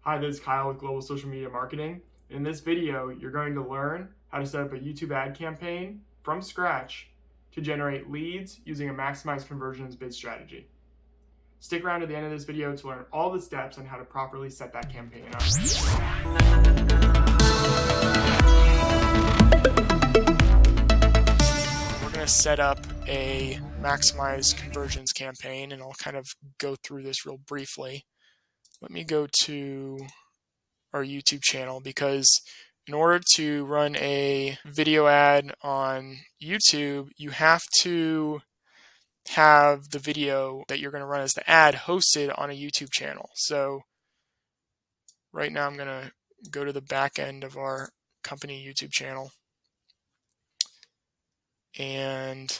Hi, this is Kyle with Global Social Media Marketing. In this video, you're going to learn how to set up a YouTube ad campaign from scratch to generate leads using a maximized conversions bid strategy. Stick around to the end of this video to learn all the steps on how to properly set that campaign up. We're going to set up a maximized conversions campaign, and I'll kind of go through this real briefly. Let me go to our YouTube channel, because in order to run a video ad on YouTube, you have to have the video that you're going to run as the ad hosted on a YouTube channel. So right now I'm going to go to the back end of our company YouTube channel, and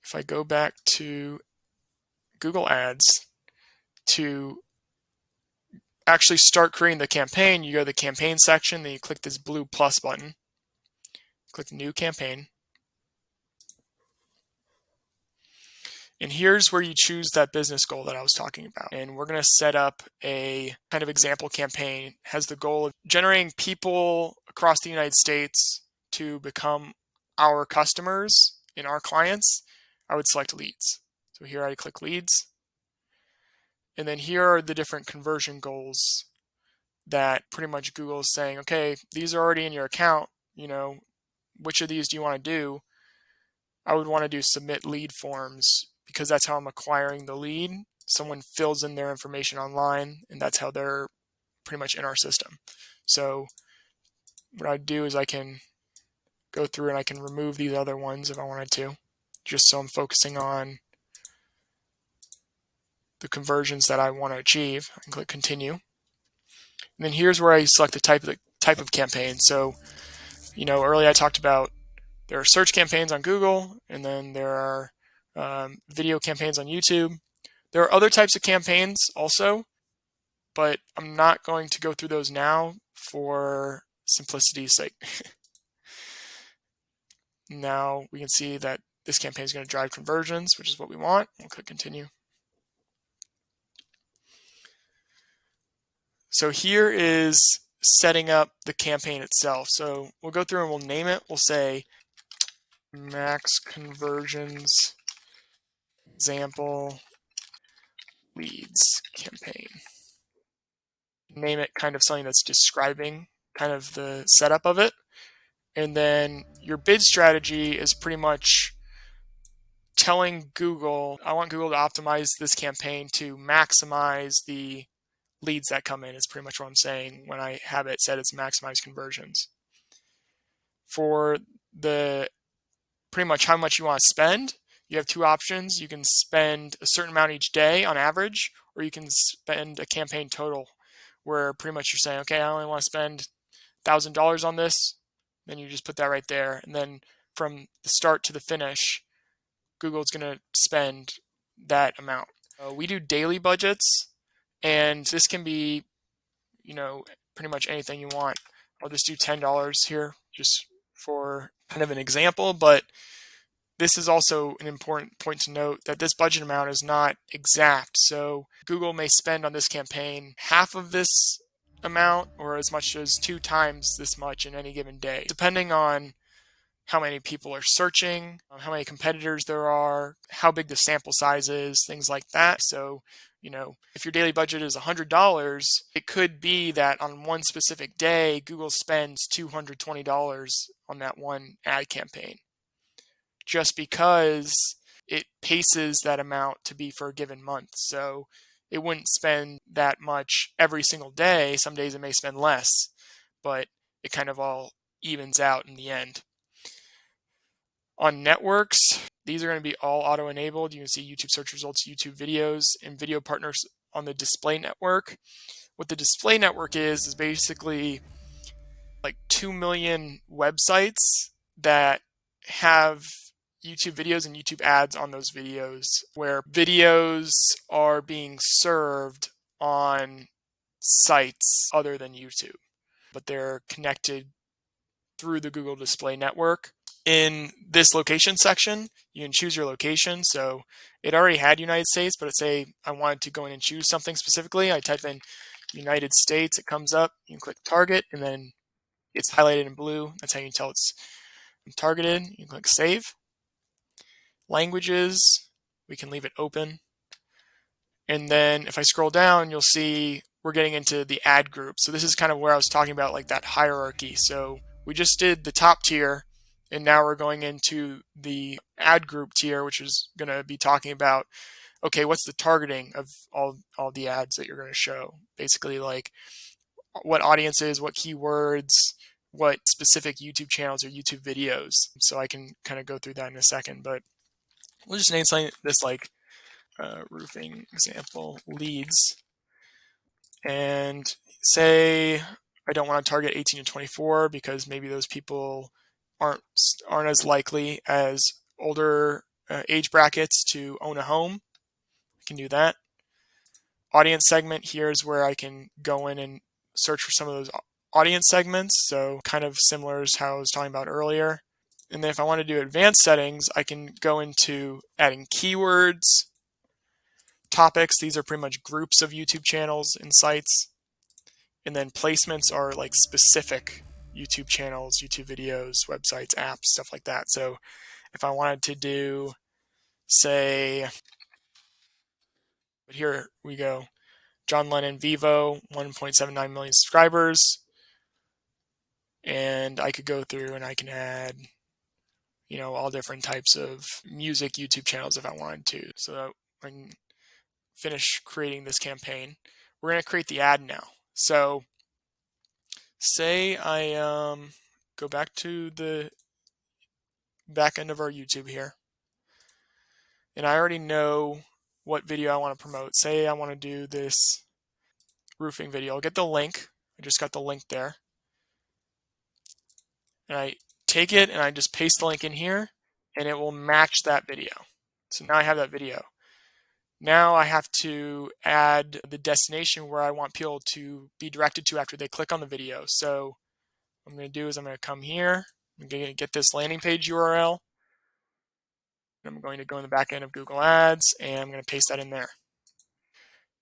if I go back to Google Ads to actually start creating the campaign, you go to the campaign section, then you click this blue plus button, click new campaign, and here's where you choose that business goal that I was talking about. And we're going to set up a kind of example campaign. It has the goal of generating people across the United States to become our customers and our clients. I would select leads. So here I click leads. And then here are the different conversion goals that pretty much Google is saying, okay, these are already in your account, which of these do you want to do? I would want to do submit lead forms, because that's how I'm acquiring the lead. Someone fills in their information online, and that's how they're pretty much in our system. So what I do is I can go through and I can remove these other ones if I wanted to, just so I'm focusing on the conversions that I want to achieve. I can click continue. And then here's where I select the type of campaign. So, earlier I talked about there are search campaigns on Google, and then there are video campaigns on YouTube. There are other types of campaigns also, but I'm not going to go through those now for simplicity's sake. Now we can see that this campaign is going to drive conversions, which is what we want. We'll click continue. So here is setting up the campaign itself. So we'll go through and we'll name it. We'll say max conversions example leads campaign. Name it kind of something that's describing kind of the setup of it. And then your bid strategy is pretty much telling Google, I want Google to optimize this campaign to maximize the leads that come in, is pretty much what I'm saying when I have it set as maximize conversions. For the pretty much how much you want to spend, you have two options. You can spend a certain amount each day on average, or you can spend a campaign total, where pretty much you're saying, okay, I only want to spend $1,000 on this. Then you just put that right there. And then from the start to the finish, Google's going to spend that amount. We do daily budgets, and this can be, pretty much anything you want. I'll just do $10 here just for kind of an example, but this is also an important point to note, that this budget amount is not exact. So Google may spend on this campaign half of this amount, or as much as 2 times this much in any given day, depending on how many people are searching, how many competitors there are, how big the sample size is, things like that. So, if your daily budget is $100, it could be that on one specific day, Google spends $220 on that one ad campaign, just because it paces that amount to be for a given month. So it wouldn't spend that much every single day. Some days it may spend less, but it kind of all evens out in the end. On networks, these are going to be all auto-enabled. You can see YouTube search results, YouTube videos, and video partners on the display network. What the display network is basically like 2 million websites that have YouTube videos and YouTube ads on those videos, where videos are being served on sites other than YouTube, but they're connected through the Google Display Network. In this location section, you can choose your location. So it already had United States, but let's say I wanted to go in and choose something specifically. I type in United States, it comes up. You can click target, and then it's highlighted in blue. That's how you can tell it's targeted. You can click save. Languages, we can leave it open. And then if I scroll down, you'll see we're getting into the ad group. So this is kind of where I was talking about, like that hierarchy. So we just did the top tier, and now we're going into the ad group tier, which is going to be talking about, okay, what's the targeting of all the ads that you're going to show? Basically, like what audiences, what keywords, what specific YouTube channels or YouTube videos. So I can kind of go through that in a second, but we'll just name something this like roofing example leads, and say I don't want to target 18 to 24 because maybe those people aren't as likely as older age brackets to own a home. I can do that. Audience segment, here's where I can go in and search for some of those audience segments. So kind of similar as how I was talking about earlier. And then if I want to do advanced settings, I can go into adding keywords, topics. These are pretty much groups of YouTube channels and sites. And then placements are like specific YouTube channels, YouTube videos, websites, apps, stuff like that. So if I wanted to do, say, but here we go, John Lennon Vivo, 1.79 million subscribers. And I could go through and I can add, all different types of music YouTube channels if I wanted to. So I can finish creating this campaign. We're going to create the ad now. So say I go back to the back end of our YouTube here, and I already know what video I want to promote. Say I want to do this roofing video. I'll get the link. I just got the link there. And I take it and I just paste the link in here, and it will match that video. So now I have that video. Now I have to add the destination where I want people to be directed to after they click on the video. So what I'm going to do is I'm going to come here. I'm going to get this landing page URL. I'm going to go in the back end of Google Ads, and I'm going to paste that in there.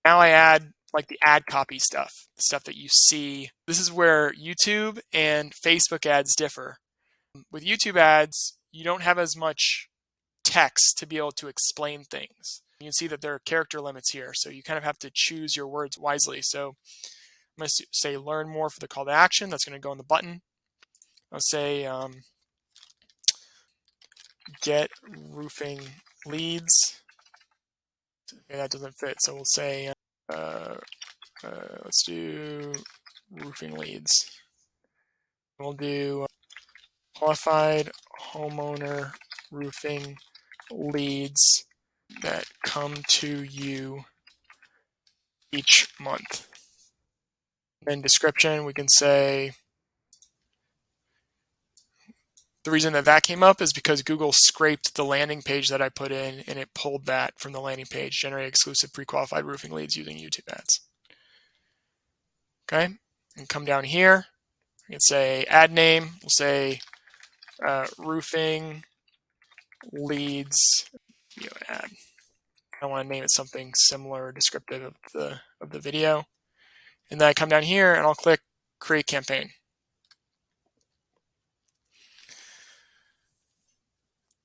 Now I add like the ad copy stuff, the stuff that you see. This is where YouTube and Facebook ads differ. With YouTube ads, you don't have as much text to be able to explain things. You can see that there are character limits here, so you kind of have to choose your words wisely. So I'm going to say learn more for the call to action. That's going to go in the button. I'll say get roofing leads. Okay, that doesn't fit, so we'll say let's do roofing leads. We'll do qualified homeowner roofing leads that come to you each month. Then description, we can say the reason that came up is because Google scraped the landing page that I put in, and it pulled that from the landing page, generate exclusive pre-qualified roofing leads using YouTube ads. Okay, and come down here, I can say ad name, we'll say roofing leads video ad. I want to name it something similar or descriptive of the video. And then I come down here and I'll click create campaign.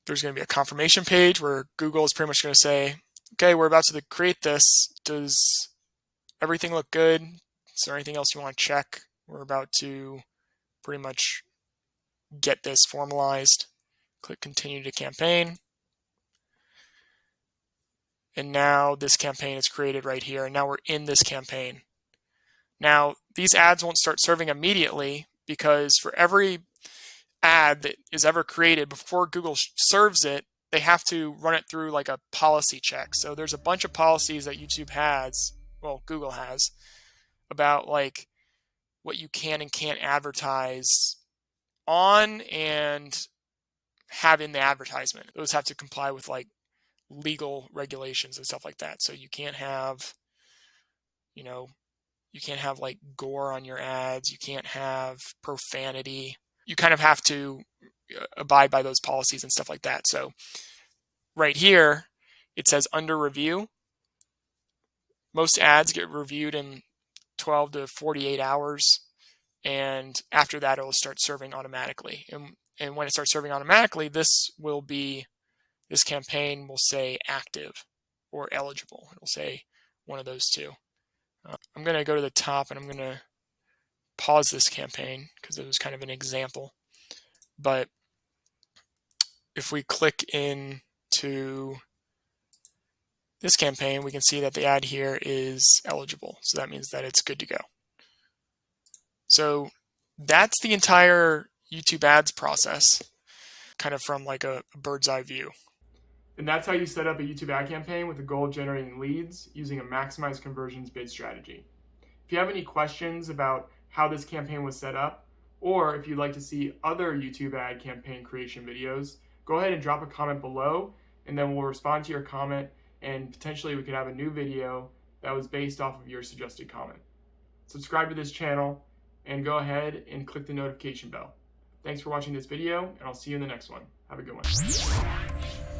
There's going to be a confirmation page where Google is pretty much going to say, okay, we're about to create this. Does everything look good? Is there anything else you want to check? We're about to pretty much get this formalized. Click continue to campaign. And now this campaign is created right here. And now we're in this campaign. Now, these ads won't start serving immediately because for every ad that is ever created, before Google serves it, they have to run it through like a policy check. So there's a bunch of policies that YouTube has, well, Google has, about like what you can and can't advertise on and have in the advertisement. Those have to comply with like legal regulations and stuff like that. So you can't have, you can't have like gore on your ads. You can't have profanity. You kind of have to abide by those policies and stuff like that. So right here, it says under review. Most ads get reviewed in 12 to 48 hours. And after that, it will start serving automatically. And when it starts serving automatically, this campaign will say active or eligible. It will say one of those two. I'm going to go to the top and I'm going to pause this campaign because it was kind of an example. But if we click into this campaign, we can see that the ad here is eligible. So that means that it's good to go. So that's the entire YouTube ads process, kind of from like a bird's eye view. And that's how you set up a YouTube ad campaign with the goal of generating leads using a maximized conversions bid strategy. If you have any questions about how this campaign was set up, or if you'd like to see other YouTube ad campaign creation videos, go ahead and drop a comment below, and then we'll respond to your comment, and potentially we could have a new video that was based off of your suggested comment. Subscribe to this channel, and go ahead and click the notification bell. Thanks for watching this video, and I'll see you in the next one. Have a good one.